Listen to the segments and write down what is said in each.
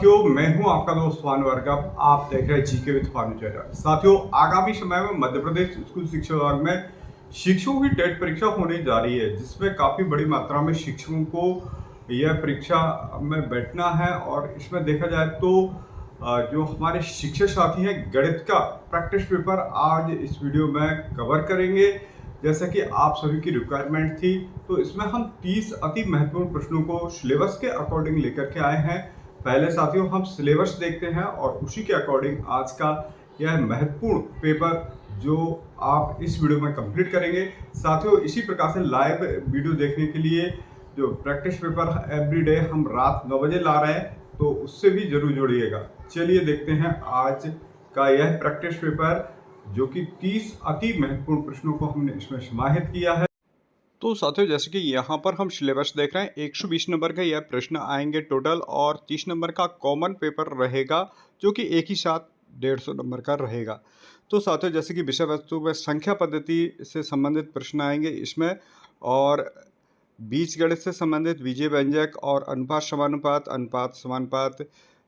साथियों, मैं हूं आपका दोस्त भानु भार्गव। आप देख रहे हैं जीके विद भानु चैनल। साथियों, आगामी समय में मध्य प्रदेश स्कूल शिक्षा विभाग में शिक्षकों की टेट परीक्षा होने जा रही है, जिसमें काफी बड़ी मात्रा में शिक्षकों को यह परीक्षा में बैठना है। और इसमें देखा जाए तो जो हमारे शिक्षक साथी हैं, गणित का प्रैक्टिस पेपर आज इस वीडियो में कवर करेंगे। जैसा कि आप सभी की रिक्वायरमेंट थी, तो इसमें हम 30 अति महत्वपूर्ण प्रश्नों को सिलेबस के अकॉर्डिंग लेकर के आए हैं। पहले साथियों हम सिलेबस देखते हैं और उसी के अकॉर्डिंग आज का यह महत्वपूर्ण पेपर जो आप इस वीडियो में कंप्लीट करेंगे। साथियों, इसी प्रकार से लाइव वीडियो देखने के लिए जो प्रैक्टिस पेपर एवरीडे हम रात 9 बजे ला रहे हैं, तो उससे भी जरूर जुड़िएगा। चलिए देखते हैं आज का यह प्रैक्टिस पेपर, जो कि 30 अति महत्वपूर्ण प्रश्नों को हमने इसमें समाहित किया है। तो साथियों, जैसे कि यहाँ पर हम सिलेबस देख रहे हैं, 120 नंबर का यह प्रश्न आएंगे टोटल, और 30 नंबर का कॉमन पेपर रहेगा, जो कि एक ही साथ 150 नंबर का रहेगा। तो साथियों, जैसे कि विषय वस्तु में संख्या पद्धति से संबंधित प्रश्न आएंगे इसमें, और बीजगणित से संबंधित बीजीय व्यंजक और अनुपात समानुपात, अनुपात समानुपात,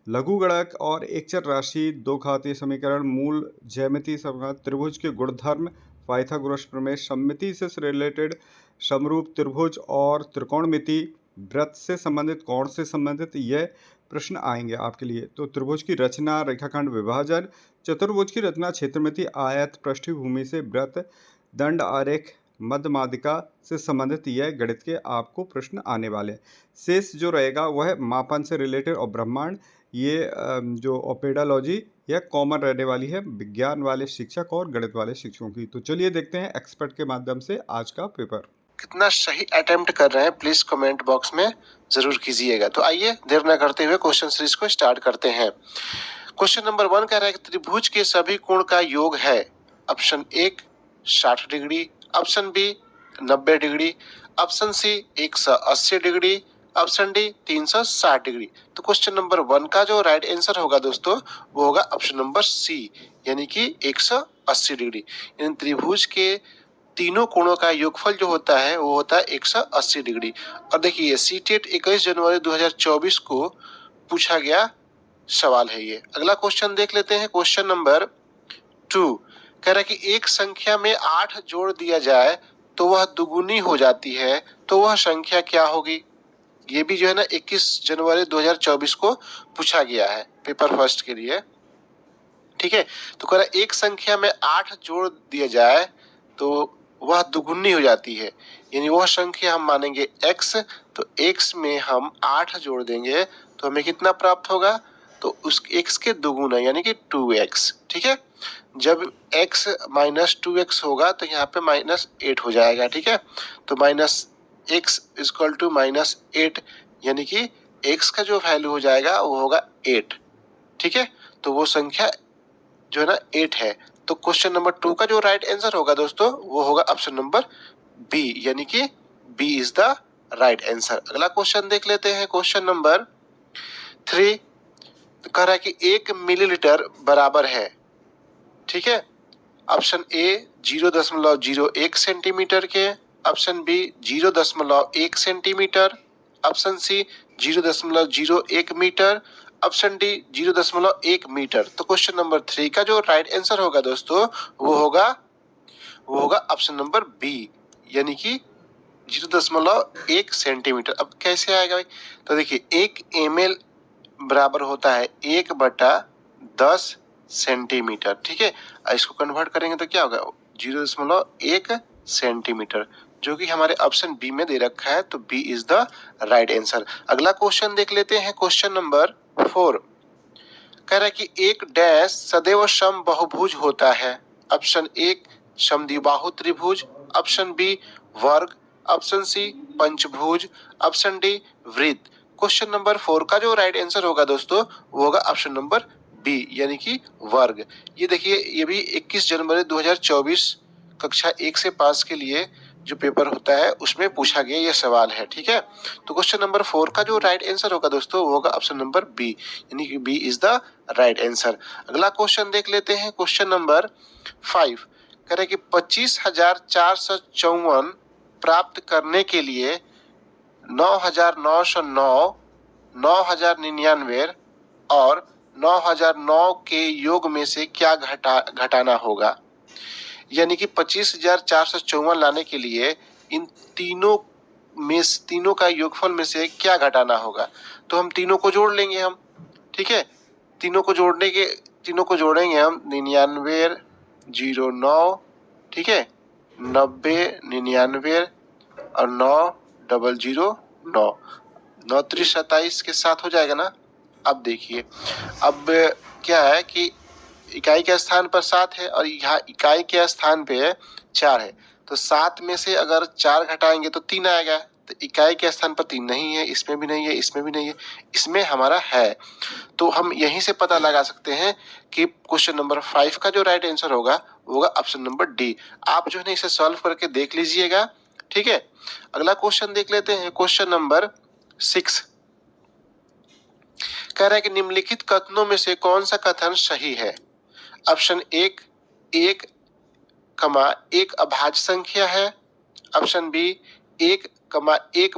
लघुगणक और एकचर राशि, दो घातीय समीकरण, मूल, ज्यामिति, समघात त्रिभुज के गुणधर्म, पाइथागोरस प्रमेय, सममिति से रिलेटेड, समरूप त्रिभुज और त्रिकोणमिति, वृत्त से संबंधित, कोण से संबंधित यह प्रश्न आएंगे आपके लिए। तो त्रिभुज की रचना, रेखाखंड विभाजन, चतुर्भुज की रचना, क्षेत्रमिति, आयत, पृष्ठभूमि से वृत्त, दंड आरेख, मध्यमादिका से संबंधित यह गणित के आपको प्रश्न आने वाले हैं। शेष जो रहेगा वह मापन से रिलेटेड और ब्रह्मांड, ये जो ओपेडालॉजी यह कॉमन रहने वाली है विज्ञान वाले शिक्षक और गणित वाले शिक्षकों की। तो चलिए देखते हैं एक्सपर्ट के माध्यम से आज का पेपर। कितना सही अटेम्प्ट कर रहे हैं प्लीज कमेंट बॉक्स में जरूर कीजिएगा। तो आइए देर न करते हुए क्वेश्चन सीरीज को स्टार्ट करते हैं। क्वेश्चन नंबर 1 कह रहा है कि त्रिभुज के सभी कोण का योग है। Option 1 60 degree, option B 90 degree, option C 180 degree, option D 360 degree. तो क्वेश्चन नंबर 1 का जो राइट आंसर होगा दोस्तों, वो होगा ऑप्शन नंबर सी, यानी कि 180 डिग्री। इन त्रिभुज के तीनों कोणों का योगफल जो होता है वो होता है 180 डिग्री। और देखिए सीटेट 21 जनवरी 2024 को पूछा गया सवाल है ये। अगला क्वेश्चन देख लेते हैं। क्वेश्चन नंबर 2 कह रहा है कि एक संख्या में 8 जोड़ दिया जाए तो वह दुगुनी हो जाती है, तो वह संख्या क्या होगी? ये भी जो है ना 21 जनवरी 2024 को पूछा गया है पेपर फर्स्ट के लिए। ठीक है, तो कह रहा है एक संख्या में 8 जोड़ दिया जाए तो वह दुगुनी हो जाती है, यानी वह संख्या हम मानेंगे x। तो x में हम 8 जोड़ देंगे तो हमें कितना प्राप्त होगा? तो उस x के दुगुना यानी कि 2x। ठीक है, जब x माइनस 2x होगा तो यहाँ पे -8 हो जाएगा। ठीक है, तो -x इक्वल टू -8, यानी कि x का जो वैल्यू हो जाएगा वो होगा 8। ठीक है, तो वो संख्या जो है ना 8 है। तो क्वेश्चन नंबर 2 का जो राइट आंसर होगा दोस्तों, वो होगा ऑप्शन नंबर बी, यानी कि B is the right answer. अगला क्वेश्चन देख लेते हैं। क्वेश्चन नंबर 3 कह रहा है कि 1 मिलीलीटर बराबर है। ठीक है, ऑप्शन ए 0.01 सेंटीमीटर के, option B 0.1 centimetre, option C 0.01 metre, option D 0.1 metre. तो क्वेश्चन नंबर 3 का जो राइट आंसर होगा दोस्तों, वो होगा ऑप्शन नंबर बी, यानी कि 0.1 सेंटीमीटर। अब कैसे आएगा भाई? तो देखिए 1 ml बराबर होता है 1/10 सेंटीमीटर। ठीक है, इसको कन्वर्ट करेंगे तो क्या होगा? 0.1 सेंटीमीटर, जो कि हमारे ऑप्शन बी में दे रखा है। तो B is the right answer. अगला क्वेश्चन देख लेते हैं। क्वेश्चन नंबर 4 कह रहा है कि एक डैश सदैव सम बहुभुज होता है। ऑप्शन 1 समद्विबाहु त्रिभुज, ऑप्शन बी वर्ग, ऑप्शन सी पंचभुज, ऑप्शन डी वृत्त। क्वेश्चन नंबर 4 का जो राइट आंसर होगा दोस्तों, वो होगा ऑप्शन नंबर बी, यानी कि वर्ग। ये देखिए, ये भी 21 जनवरी 2024 कक्षा 1 से 5 के लिए जो पेपर होता है उसमें पूछा गया ये सवाल है। ठीक है, तो क्वेश्चन नंबर 4 का जो राइट आंसर होगा दोस्तों, वो होगा ऑप्शन नंबर बी, यानी कि B is the right answer. अगला क्वेश्चन देख लेते हैं। क्वेश्चन नंबर 5 कह रहे कि 25,454 प्राप्त करने के लिए 9,909, 9,099, और 9009 के योग में से क्या घटाना होगा। यानी कि 25,454 लाने के लिए इन तीनों का योगफल में से क्या घटाना होगा। तो हम तीनों को जोड़ लेंगे हम, ठीक है। तीनों को जोड़ेंगे हम 99 09, ठीक है, 90 99 और 9 0 9, 9 3 27 के साथ हो जाएगा ना। अब देखिए, अब क्या है कि इकाई के स्थान पर 7 है और यहाँ इकाई के स्थान पे 4 है, तो 7 में से अगर 4 घटाएंगे तो 3 आएगा। तो इकाई के स्थान पर 3 नहीं है, इसमें भी नहीं है, इसमें भी नहीं है, इसमें हमारा है। तो हम यहीं से पता लगा सकते हैं कि क्वेश्चन नंबर 5 का जो राइट आंसर होगा वो होगा ऑप्शन नंबर डी। आप जो है ना इसे सॉल्व करके देख लीजिएगा, ठीक है। अगला क्वेश्चन देख लेते हैं, क्वेश्चन नंबर 6 कह रहा है कि निम्नलिखित कथनों में से कौन सा कथन सही है। ऑप्शन 1 1, अभाज्य संख्या है। ऑप्शन बी 1,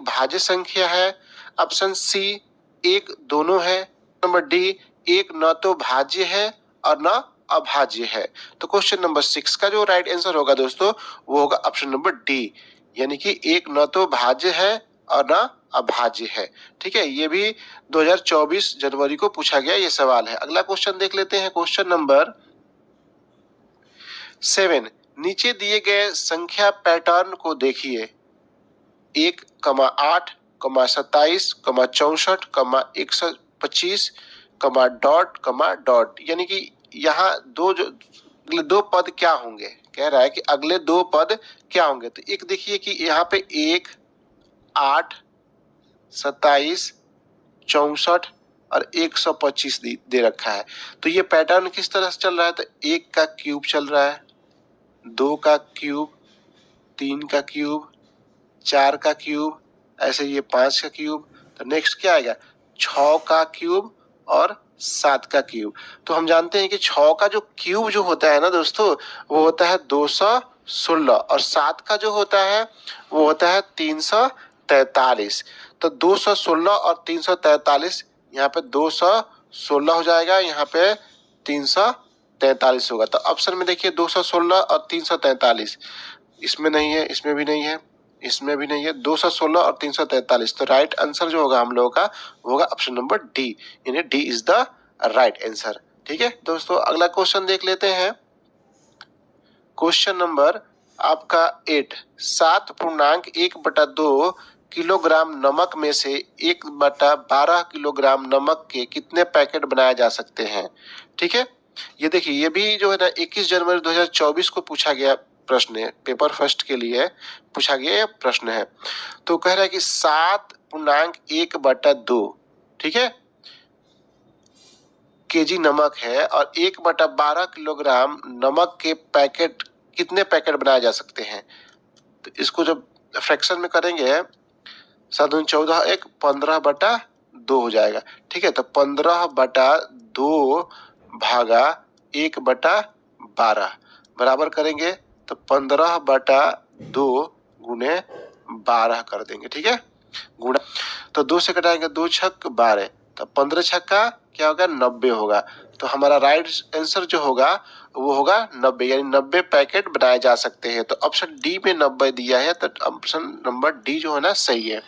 भाज्य संख्या है। ऑप्शन सी 1 दोनों है। नंबर डी 1 न तो भाज्य है और न अभाज्य है। तो क्वेश्चन नंबर 6 का जो राइट आंसर होगा दोस्तों वो होगा ऑप्शन नंबर डी, यानी कि 1 न तो भाज्य है और न अभाज्य है, ठीक है। ये भी 2024 जनवरी को पूछा गया ये सवाल है। अगला क्वेश्चन देख लेते हैं, क्वेश्चन नंबर 7, नीचे दिए गए संख्या पैटर्न को देखिए। 1, 8, 27, 64, 125, डॉट, यानी कि यहाँ दो पद क्या होंगे, कह रहा है कि अगले 2 पद क्या होंगे। तो एक देखिए कि यहाँ पे 1, 8, 27, 64 और 125 दे रखा है। तो ये पैटर्न किस तरह से चल रहा है, तो 1 का क्यूब चल रहा है, 2 का क्यूब, 3 का क्यूब, 4 का क्यूब, ऐसे ये 5 का क्यूब। तो नेक्स्ट क्या आएगा, 6 का क्यूब और 7 का क्यूब। तो हम जानते हैं कि 6 का जो क्यूब जो होता है ना दोस्तों वो होता है 216 और 7 का जो होता है वो होता है 343। तो 216 और 343, यहाँ पे 216 हो जाएगा, यहाँ पे 343 होगा। तो ऑप्शन में देखिए 216 और 343, इसमें नहीं है, इसमें भी नहीं है, इसमें भी नहीं है, 216 और 343। तो राइट आंसर जो होगा हम लोगों का वो होगा ऑप्शन नंबर डी, यानी D is the right answer, ठीक है दोस्तों। अगला क्वेश्चन देख लेते हैं, क्वेश्चन नंबर आपका 8, 7.1/2 किलोग्राम नमक में से 1/12 किलोग्राम नमक के कितने पैकेट बनाए जा सकते हैं, ठीक है। ये देखिए, ये भी जो है ना 21 जनवरी 2024 को पूछा गया प्रश्न है, पेपर फर्स्ट के लिए पूछा गया प्रश्न है। तो कह रहा है कि 7.1/2, ठीक है, केजी नमक है और 1/12 किलोग्राम नमक के पैकेट कितने पैकेट बनाए जा सकते हैं। तो इसको जब फ्रैक्शन में करेंगे 7×14 1, 15/2 हो जाएगा, ठीक है। तो 15/2 भागा 1/12 बराबर करेंगे तो 15/2 गुणे 12 कर देंगे, ठीक है, गुणा। तो 2 से कटाएंगे 2 छक 12, तो 15 छक्का क्या होगा 90 होगा। तो हमारा राइट आंसर जो होगा वो होगा 90, यानी 90 पैकेट बनाए जा सकते हैं। तो ऑप्शन डी में 90 दिया है, तो ऑप्शन नंबर डी जो है ना सही है।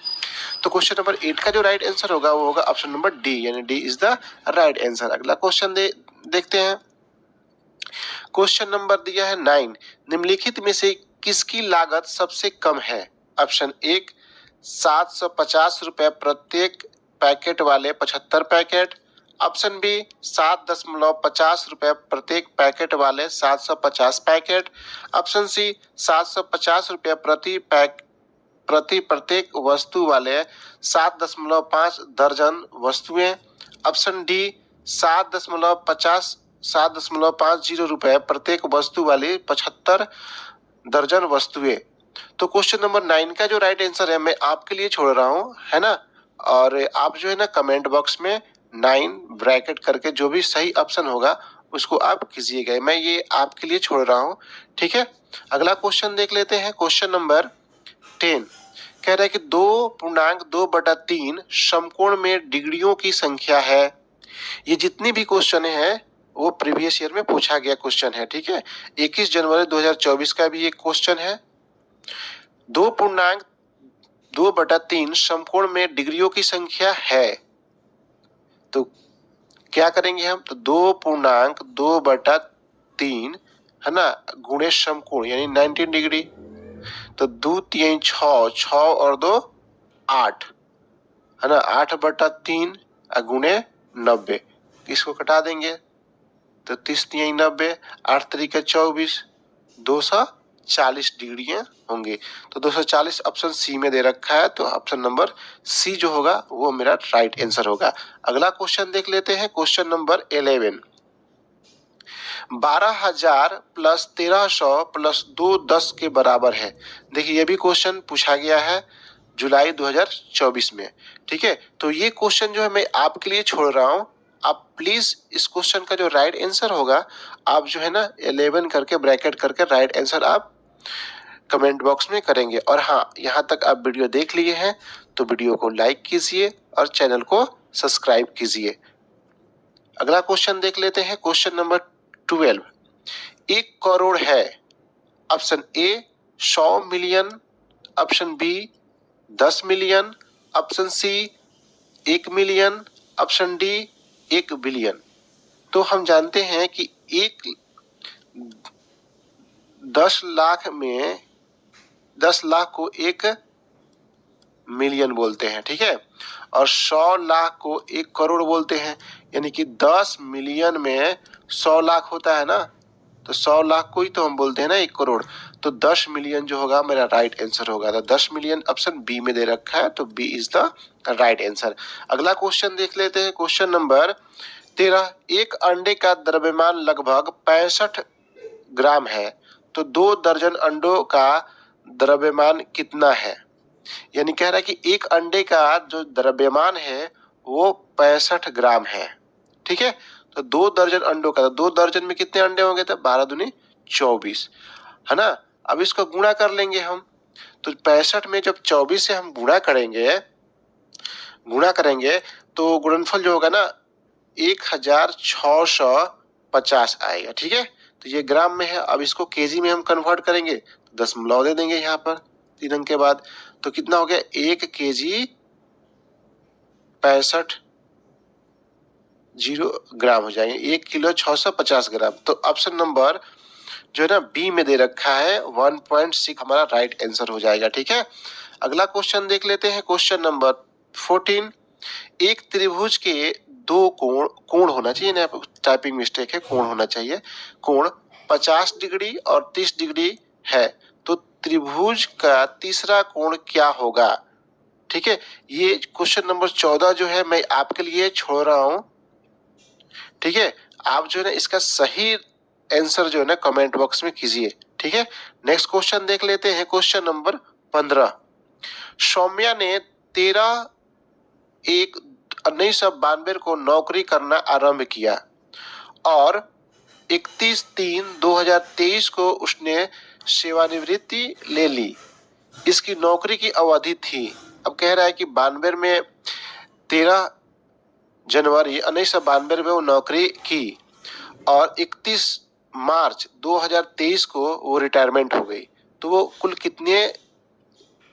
तो क्वेश्चन नंबर 8 का जो राइट आंसर होगा वो होगा ऑप्शन नंबर डी, यानी D is the right answer. अगला क्वेश्चन देखते हैं, क्वेश्चन नंबर दिया है 9, निम्नलिखित में से किसकी लागत सबसे कम है। ऑप्शन 1, 750 रुपए प्रत्येक पैकेट वाले 75 पैकेट। ऑप्शन बी 7.50 रुपए प्रत्येक पैकेट वाले 750 पैकेट। ऑप्शन सी 750 रुपए प्रति प्रत्येक वस्तु वाले 7.5 दर्जन वस्तुएं। ऑप्शन डी 7.50 रुपए प्रत्येक वस्तु वाली 75 दर्जन वस्तुएं। तो क्वेश्चन नंबर 9 का जो राइट आंसर है मैं आपके लिए छोड़ रहा हूं, है ना, और आप जो है ना कमेंट बॉक्स में 9 ब्रैकेट करके जो भी सही ऑप्शन होगा उसको आप कीजिएगा, मैं ये आपके लिए छोड़ रहा हूं, ठीक है। अगला क्वेश्चन देख लेते हैं, क्वेश्चन नंबर 10 कह रहा है कि 2.2/3 समकोण में डिग्रियों की संख्या है। ये जितनी भी क्वेश्चन है वो प्रीवियस ईयर में पूछा गया क्वेश्चन है, ठीक है। 21 जनवरी 2024 का भी एक क्वेश्चन है। 2.2/3 समकोण में डिग्रियों की संख्या है, तो क्या करेंगे हम, तो 2.2/3 है ना, गुणे समकोण यानी 19 डिग्री, तो 2×3 6, 6 और 2 8 है ना, 8/3 गुणे 90, इसको कटा देंगे तो 30×3 90, 8×3 24, 240 डिग्रियां होंगे। तो 240 ऑप्शन सी में दे रखा है, तो ऑप्शन नंबर सी जो होगा वो मेरा राइट आंसर होगा। अगला क्वेश्चन देख लेते हैं, क्वेश्चन नंबर 11। 12,000 प्लस 1300 प्लस 2 10 के बराबर है। देखिए ये भी क्वेश्चन पूछा गया है जुलाई 2024 में, ठीक है। तो ये क्वेश्चन जो है मैं आपके लिए छोड़ रहा हूं, आप प्लीज इस क्वेश्चन का जो राइट आंसर होगा आप जो है ना 11 करके ब्रैकेट करके राइट आंसर आप कमेंट बॉक्स में करेंगे। और हाँ, यहाँ तक आप वीडियो देख लिए हैं तो वीडियो को लाइक कीजिए और चैनल को सब्सक्राइब कीजिए। अगला क्वेश्चन देख लेते हैं, क्वेश्चन नंबर 12। 1 करोड़ है, option A 100 million, option B 10 million, option C 1 million, option D 1 billion. तो हम जानते हैं कि 10 लाख में 10 लाख को 1 मिलियन बोलते हैं, ठीक है, और 100 लाख को 1 करोड़ बोलते हैं, यानी कि 10 मिलियन में 100 लाख होता है ना, तो 100 लाख को ही तो हम बोलते हैं ना 1 करोड़। तो 10 मिलियन जो होगा मेरा राइट आंसर होगा। तो 10 मिलियन ऑप्शन बी में दे रखा है, तो B is the right answer. अगला क्वेश्चन देख लेते हैं, क्वेश्चन नंबर 13। एक अंडे का द्रव्यमान लगभग 65 ग्राम है, तो 2 दर्जन अंडों का द्रव्यमान कितना है। यानी कह रहा है कि एक अंडे का जो द्रव्यमान है वो 65 ग्राम है, ठीक है। तो 2 दर्जन अंडों का, तो 2 दर्जन में कितने अंडे होंगे, तो 12 दूनी 24 है ना। अब इसको गुणा कर लेंगे हम, तो 65 में जब 24 से हम गुणा करेंगे तो गुणनफल जो होगा ना 1650 आएगा, ठीक है। तो ये ग्राम में है, अब इसको केजी में हम कन्वर्ट करेंगे तो दशमलव दे देंगे यहाँ पर 3 अंक के बाद, तो कितना हो गया 1 केजी 65 ग्राम हो जाएंगे, 1 किलो 650 ग्राम। तो ऑप्शन नंबर जो है ना बी में दे रखा है 1.6 हमारा राइट आंसर हो जाएगा, ठीक है। अगला क्वेश्चन देख लेते हैं, क्वेश्चन नंबर 14। एक त्रिभुज के 2 कोण होना चाहिए ना, टाइपिंग मिस्टेक है, कोण होना चाहिए। कोण 50 डिग्री और 30 डिग्री है, तो त्रिभुज का तीसरा कोण क्या होगा, ठीक है। ये क्वेश्चन नंबर 14 जो है मैं आपके लिए छोड़ रहा हूं, ठीक है। आप जो है ना इसका सही आंसर जो है ना कमेंट बॉक्स में कीजिए, ठीक है। नेक्स्ट क्वेश्चन देख लेते हैं, क्वेश्चन नंबर 15। सौम्या ने 13/1/1992 को नौकरी करना आरंभ किया और 31/3/2023 को उसने सेवानिवृत्ति ले ली। इसकी नौकरी की अवधि थी। अब कह रहा है कि 92 में 13 जनवरी 1992 में वो नौकरी की और 31 मार्च 2023 को वो रिटायरमेंट हो गई। तो वो कुल कितने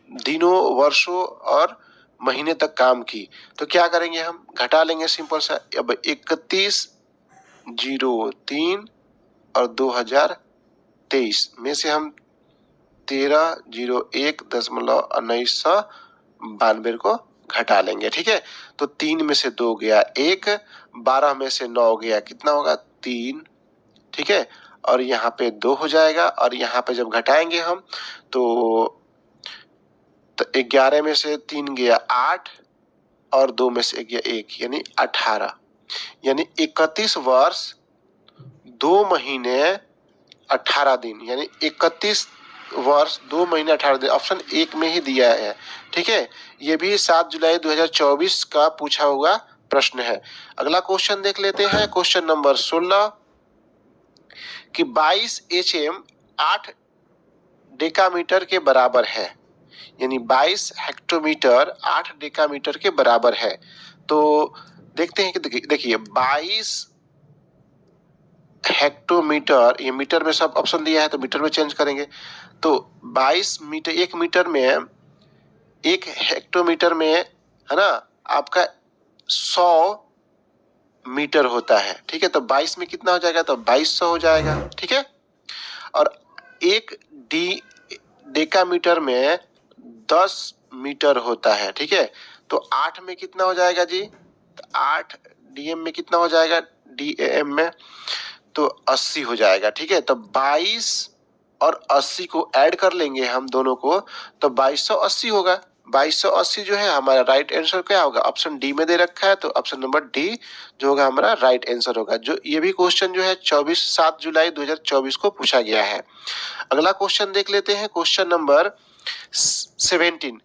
दिनों, वर्षों और महीने तक काम की, तो क्या करेंगे हम, घटा लेंगे सिंपल सा। अब 31/03 और 2023 में से हम 13/01/1992 को घटा लेंगे, ठीक है। तो 3 में से 2 गया 1, 12 में से 9 गया कितना होगा 3, ठीक है। और यहाँ पे 2 हो जाएगा, और यहाँ पे जब घटाएंगे हम तो 11 में से 3 गया 8 और 2 में से गया 1 यानी 18, यानी 31 वर्ष 2 महीने 18 दिन, यानी 31 वर्ष 2 महीने 18 दिन, ऑप्शन 1 में ही दिया है, ठीक है। ये भी 7 जुलाई 2024 का पूछा हुआ प्रश्न है। अगला क्वेश्चन देख लेते हैं, क्वेश्चन नंबर 16 कि 22 HM 8 डेकामीटर के बराबर है, यानी 22 हेक्टोमीटर 8 डेकामीटर के बराबर है। तो देखते हैं कि देखिए 22 हेक्टोमीटर, ये मीटर में सब ऑप्शन दिया है तो मीटर में चेंज करेंगे। तो 22 मीटर, 1 मीटर में, 1 हेक्टोमीटर में है ना आपका 100 मीटर होता है। ठीक है, तो 22 में कितना हो जाएगा, तो 2200 हो जाएगा। ठीक है, और 1 डेकामीटर में 10 मीटर होता है। ठीक है, तो 8 में कितना हो जाएगा जी, तो 8 डीएम में कितना हो जाएगा, डीएम में तो 80 हो जाएगा। ठीक है, तो 22 और 80 को ऐड कर लेंगे हम दोनों को, तो 2280 होगा। 2280 जो है हमारा राइट आंसर क्या होगा, ऑप्शन डी में दे रखा है, तो ऑप्शन नंबर डी जो होगा हमारा राइट आंसर होगा। जो ये भी क्वेश्चन जो है 7 जुलाई 2024 को पूछा गया है। अगला क्वेश्चन देख लेते हैं, क्वेश्चन नंबर 17।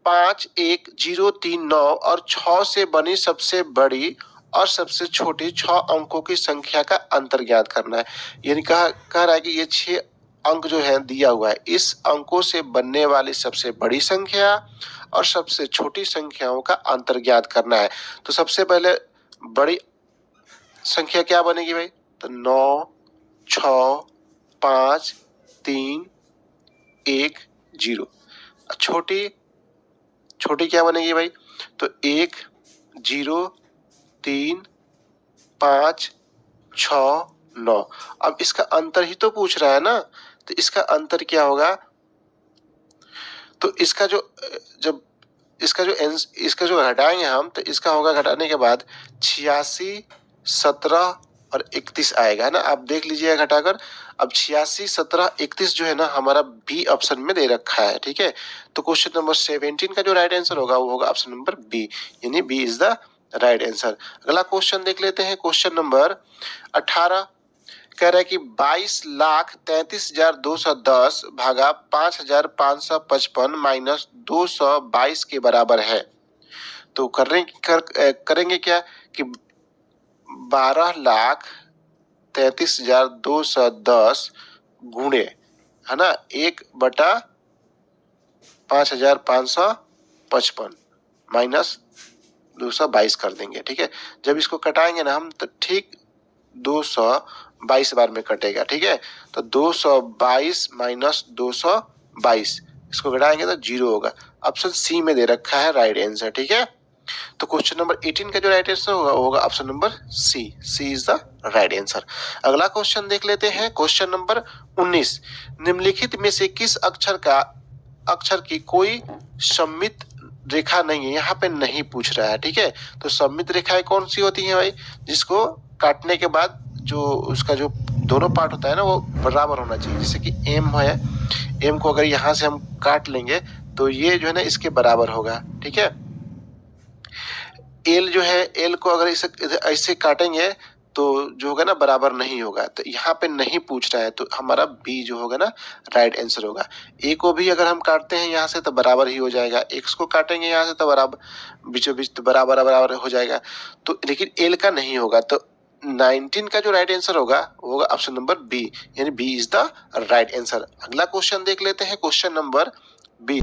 5, 1, 0, 3, 9 और 6 से बनी सबसे बड़ी और सबसे छोटी 6 अंकों की संख्या का अंतर ज्ञात करना है। यानी कह रहा है कि ये 6 अंक जो है दिया हुआ है, इस अंकों से बनने वाली सबसे बड़ी संख्या और सबसे छोटी संख्याओं का अंतर ज्ञात करना है। तो सबसे पहले बड़ी संख्या क्या बनेगी भाई, तो 9, 6, 5, 3, 1, 0। छोटी क्या बनेगी भाई, तो 1, 0, 3, 5, 6, 9। अब इसका अंतर ही तो पूछ रहा है ना, तो इसका अंतर क्या होगा, तो इसका जो घटाएंगे हम, तो इसका होगा घटाने के बाद 86, 17 और 31 आएगा ना। आप देख लीजिएगा घटाकर। अब 86, 17, 31 जो है ना हमारा बी ऑप्शन में दे रखा है। ठीक है, तो क्वेश्चन नंबर 17 का जो राइट आंसर होगा वो होगा ऑप्शन नंबर बी, यानी B is the right answer. अगला क्वेश्चन देख लेते हैं, क्वेश्चन नंबर 18। कह रहा है कि 22,33,210 भागा 5,555 माइनस 222 के बराबर है। तो करेंगे क्या कि 12,33,210 गुणे है ना 1/5,555 माइनस 222 कर देंगे। ठीक है, जब इसको कटाएंगे ना हम, तो ठीक 222 बार में कटेगा। ठीक है, तो 222 माइनस 222 इसको घटाएंगे तो 0 होगा। ऑप्शन सी में दे रखा है राइट आंसर। ठीक है, तो क्वेश्चन नंबर 18 का जो राइट आंसर होगा वो होगा option number C, C is the right answer. अगला क्वेश्चन देख लेते हैं, क्वेश्चन नंबर 19। निम्नलिखित में से किस अक्षर की कोई सममित रेखा नहीं है, यहाँ पे नहीं पूछ रहा है। ठीक है, तो सममित रेखाएं कौन सी होती हैं भाई, जिसको काटने के बाद जो उसका जो दोनों पार्ट होता है ना वो बराबर होना चाहिए। जैसे कि एम है, एम को अगर यहाँ से हम काट लेंगे तो ये जो है ना इसके बराबर होगा। ठीक है, एल जो है, एल को अगर इसे ऐसे काटेंगे तो जो होगा ना बराबर नहीं होगा। तो यहाँ पे नहीं पूछ रहा है, तो हमारा बी जो होगा ना राइट आंसर होगा। ए को भी अगर हम काटते हैं यहाँ से तो बराबर ही हो जाएगा, एक्स को काटेंगे यहाँ से तो बराबर बीचों बीच तो बराबर हो जाएगा। तो लेकिन एल का नहीं होगा, तो 19 का जो राइट आंसर होगा वो होगा ऑप्शन नंबर बी, यानी B is the right answer. अगला क्वेश्चन देख लेते हैं, क्वेश्चन नंबर बी।